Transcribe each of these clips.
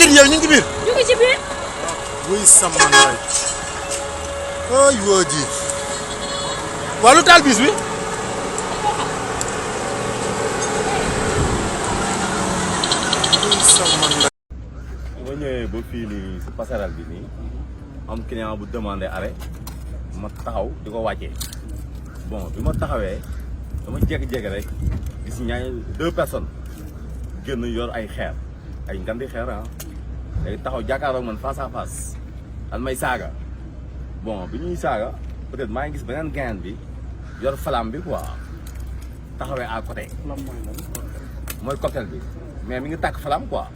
nit yow ñu ngi ci biir. ñu ngi ci biir. wuy sama ndey. ay waa ji. waa lu taal bis bi. wuy sama ndey. ma ñëwee ba fii nii si passerelle bi nii am client bu demandé arrêt ma taxaw di ko wàccee bon bi ma taxawee dama jékki-jékki rek gis ñaari 2 personnes génn yor ay xeer ay ngandi xeer ah léegi taxaw jàkkaarloog man face à face dan may saaga bon bi ñuy saaga peut-être maa ngi gis beneen gain bi yor flamme bi quoi taxawee à côté. mooy cocktail bi mais mi ngi tàkk flamme quoi.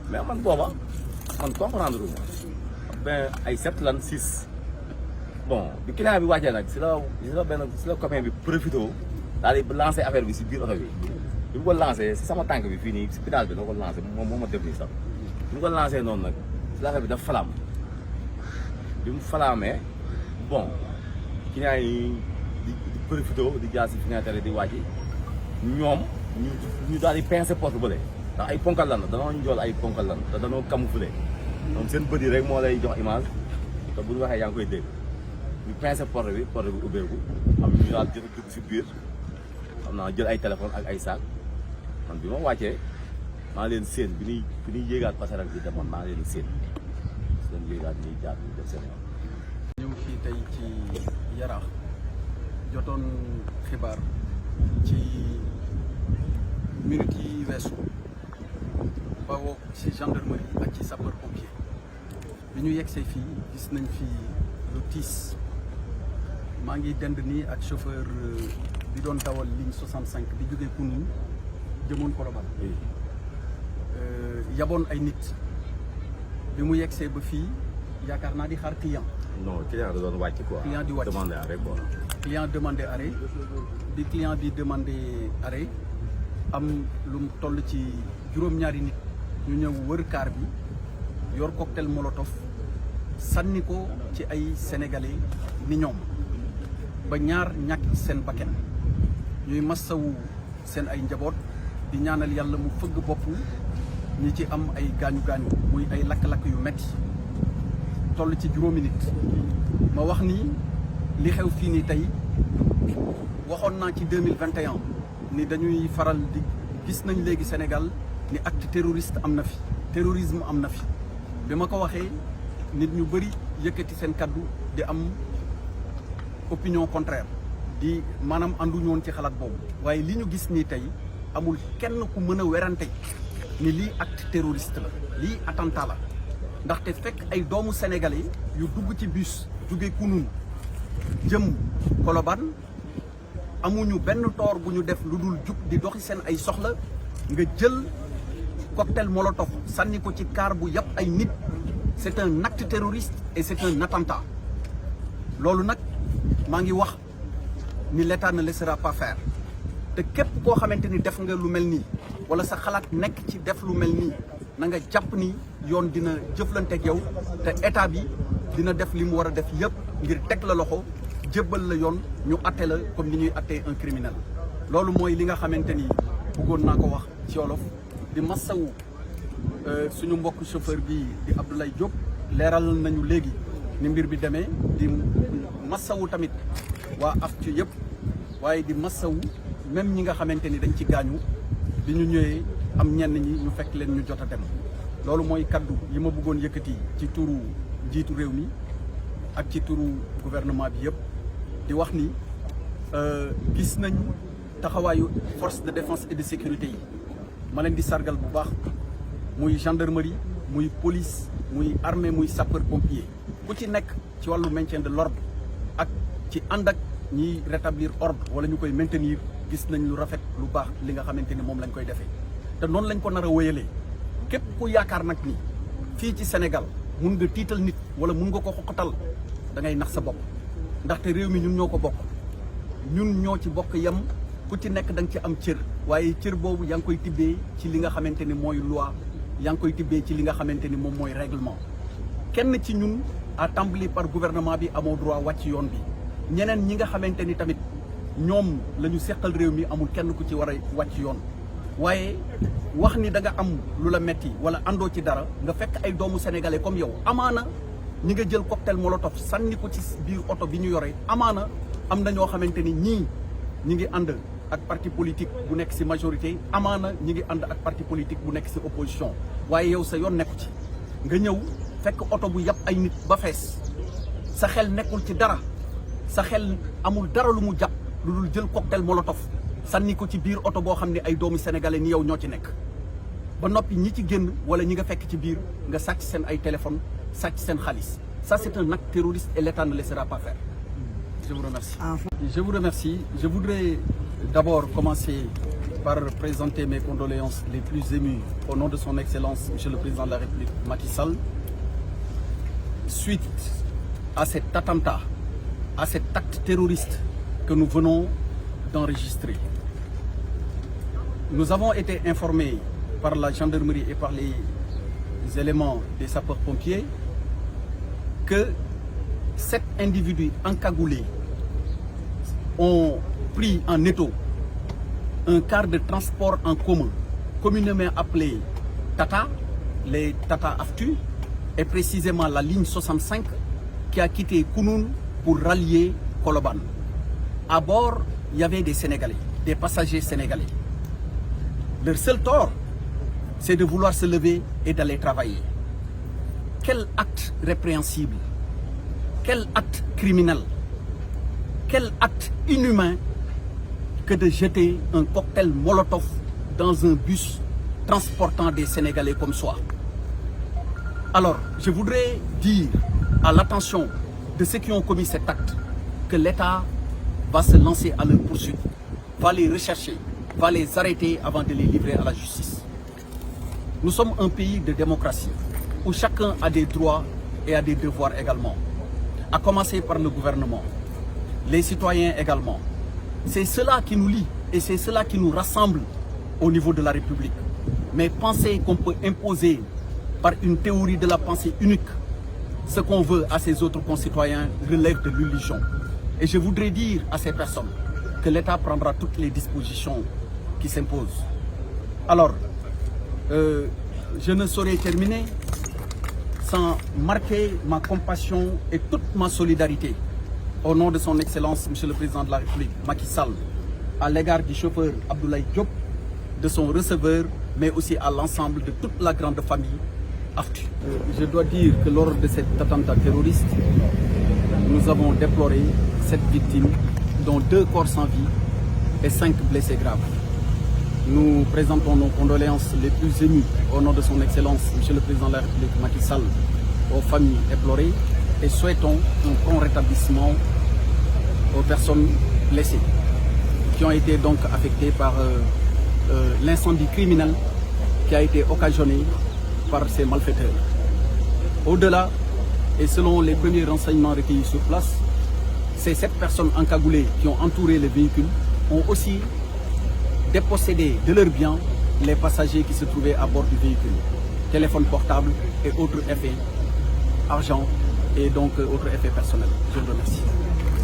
mais man booba man comprendre uma ben ay 7 lan 6 bon bi client bi wàccee nag si la copain bi profité daal di lancé affaire bi si biir oto bi bi mu ko lancé si sama tànk bi fii nii si pédale bi la ko lancé moom moo ma def nii sax bi mu ko lancé noonu nag si la affaire bi daf flamme bi mu flammee bon client yi di profité di jaar si fenêtre di wàcc ñoom ñu daal di pincé porte bële ndax ay ponkal lan danoo njool ay ponkal lan te danoo camouflé donc seen bët yi rek moo lay jox image te bu ñu waxee yaa ngi koy dégg ñu pincé porte bi ubbeeku am ñu daal jël dugg si biir xam naa jël ay téléphone ak ay sac man bi ma wàccee maa leen séen bi ñuy yéegaat passerelle bi demoon maa leen séen seen yéegaat ñuy jaar ñu def seen yoon. ñëw fii tey ci Yaraax jotoon xibaar ci minute yi weesu bawoo ci gendarmerie ak ci sapeur pompier bi ñu yegsee fii gis nañ fi lu tiis maa ngi dend nii ak chauffeur bi doon dawal ligne 65 bi jógee Kounoune jëmoon Colobane yaboon ay nit bi mu yegsee ba fii yaakaar naa di xaar client. non client da doon wàcc quoi. client di wàcc demandé arrêt quoi. client demandé arrêt bi client bi demandé arrêt am lu mu toll ci juróom-ñaari nit ñu ñëw wër kaar bi yor cocktail molotov sànni ko ci ay sénégalais ni ñoom ba ñaar ñàkk seen bakken ñuy massawu seen ay njaboot di ñaanal yàlla mu fëgg bopp ñi ci am ay gaañu-gaañu muy ay lakk-lakk yu metti toll ci juróomi nit ma wax ni li xew fii nii tey waxoon naa ci 2021 ni dañuy faral di gis nañ léegi Sénégal ni acte terroriste am na fi terrorisme am na fi bi ma ko waxee nit ñu bëri yëkkati seen kaddu di am opinion contraire di maanaam ànduñu woon ci xalaat boobu waaye li ñu gis nii tey amul kenn ku mën a werante ni lii acte terroriste la lii attentat la ndaxte fekk ay doomu sénégalais yu dugg ci bus jóge Kounoune jëm Colobane amuñu benn toor bu ñu def lu dul jug di doxi seen ay soxla nga jël cocktail molotov sànni ko ci car bu yàpp ay nit c'est un acte terroriste et c'est un attentat loolu nag maa ngi wax ni l'État ne laissera pas faire te képp koo xamante ni def nga lu mel nii wala sa xalaat nekk ci def lu mel nii na nga jàpp ni yoon dina jëflanteeg yow te état bi dina def li mu war a def yëpp ngir teg la loxo jébbal la yoon ñu atte la comme ni ñuy attee un criminel loolu mooy li nga xamante ni bëggoon naa ko wax ci wolof di massawu suñu mbokk chauffeur bi di Abdoulaye Diop leeral nañu léegi ni mbir bi demee di massawu tamit waa AFTU yëpp waaye di massawu même ñi nga xamante ni dañ ci gaañu bi ñu ñëwee am ñenn ñi ñu fekk leen ñu jot a dem loolu mooy kaddu yi ma bëggoon yëkkati ci turu njiitu réew mi ak ci turu gouvernement bi yëpp di wax ni gis nañ taxawaayu force de défense et de sécurité yi ma leen di sargal bu baax muy gendarmerie muy police muy armée muy sapeur pompier ku ci nekk ci wàllu maintien de l'ordre ak ci ànd ak ñiy rétablir ordre wala ñu koy maintenir gis nañ lu rafet lu baax li nga xamante ni moom lañ koy defee te noonu lañ ko nar a wéyalee képp ku yaakaar nag ni fii ci Sénégal mun nga tiital nit wala mun nga ko xoqatal da ngay nax sa bopp ndaxte réew mi ñun ñoo ko bokk ñun ñoo ci bokk yem ku ci nekk da nga ci am cër waaye cër boobu yaa ngi koy tibbee ci li nga xamante ni mooy loi yaa ngi koy tibbee ci li nga xamante ni moom mooy règlement kenn ci ñun à tàmbali par gouvernement bi amoo droit wàcc yoon bi ñeneen ñi nga xamante ni tamit ñoom la ñu seqal réew mi amul kenn ku ci war a wàcc yoon waaye wax ni da nga am lu la metti wala àndoo ci dara nga fekk ay doomu sénégalais comme yow amaana ñi nga jël cocktail molotov sànni ko ci biir oto bi ñu yore amaana am na ñoo xamante ni ñii ñi ngi ànd ak parti politique bu nekk ci majorité amaana ñi ngi ànd ak parti politique bu nekk ci opposition waaye yow sa yoon nekku ci nga ñëw fekk oto bu yàpp ay nit ba fees sa xel nekkul ci dara sa xel amul dara lu mu jàpp lu dul jël cocktail molotov sànni ko ci biir oto boo xam ne ay doomi sénégalais ni yow ñoo ci nekk ba noppi ñi ci génn wala ñi nga fekk ci biir nga sàcc seen ay téléphone sàcc seen xaalis ça c'est un acte terroriste et l'État ne laissera pas faire. Je vous remercie. Je vous remercie. Je voudrais d'abord commencer par présenter mes condoléances les plus émues au nom de son Excellence, Monsieur le Président de la République, Macky Sall, suite à cet attentat, à cet acte terroriste que nous venons d'enregistrer. Nous avons été informés par la gendarmerie et par les éléments des sapeurs-pompiers que 7 individus encagoulés ont pris en étau un car de transport en commun, communément appelé Tata, les Tata Aftu, et précisément la ligne 65 qui a quitté Kounoune pour rallier Koloban. À bord, il y avait des Sénégalais, des passagers sénégalais. Leur seul tort, c'est de vouloir se lever et d'aller travailler. Quel acte répréhensible, quel acte criminel, quel acte inhumain que de jeter un cocktail molotov dans un bus transportant des Sénégalais comme soi. Alors, je voudrais dire à l'attention de ceux qui ont commis cet acte que l'État va se lancer à leur poursuite, va les rechercher, va les arrêter avant de les livrer à la justice. Nous sommes un pays de démocratie où chacun a des droits et a des devoirs également, à commencer par le gouvernement, les citoyens également. C'est cela qui nous lie et c'est cela qui nous rassemble au niveau de la République. Mais penser qu'on peut imposer par une théorie de la pensée unique ce qu'on veut à ses autres concitoyens relève de l'illusion. Et je voudrais dire à ces personnes que l'État prendra toutes les dispositions qui s'imposent. Alors, je ne saurais terminer sans marquer ma compassion et toute ma solidarité au nom de son Excellence, Monsieur le Président de la République, Macky Sall, à l'égard du chauffeur Abdoulaye Diop, de son receveur, mais aussi à l'ensemble de toute la grande famille Aftu. Je dois dire que lors de cet attentat terroriste, nous avons déploré 7 victimes, dont 2 corps sans vie et 5 blessés graves. Nous présentons nos condoléances les plus émues au nom de son Excellence, Monsieur le Président de la République, Macky Sall, aux familles éplorées et souhaitons un prompt rétablissement aux personnes blessées qui ont été donc affectées par l'incendie criminel qui a été occasionné par ces malfaiteurs. Au-delà, et selon les premiers renseignements recueillis sur place, ces 7 personnes encagoulées qui ont entouré le véhicule ont aussi dépossédé de leurs biens les passagers qui se trouvaient à bord du véhicule, téléphone portable et autres effets, argent et donc autres effets personnels. Je vous remercie.